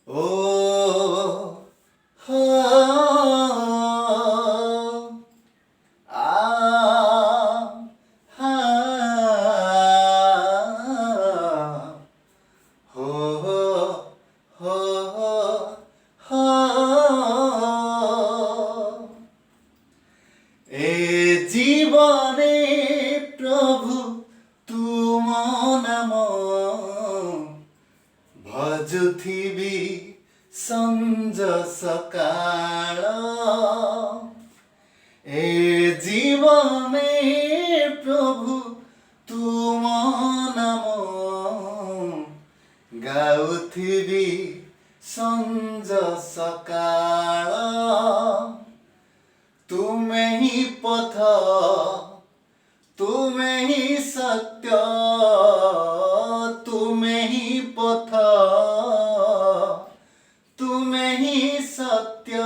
Oh, ha, ah, ha, ho, ho, ha. এ জীবনে প্রভু তুম নাম ভজুথিবি সঞ্জ সকাଳ এ জীবনে প্রভু তুম নাম গাউথিবি সঞ্জ সকাଳ तुमे ही पथ तुमे ही सत्य तुमे ही पथ तुमे ही सत्य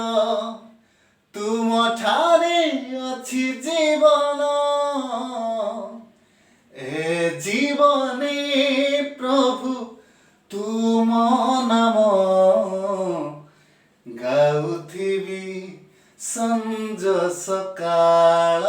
तुम ठारे अछि जीवन ए जीवने प्रभु तुम नाम गाउथिबि सञ्ज सकाळ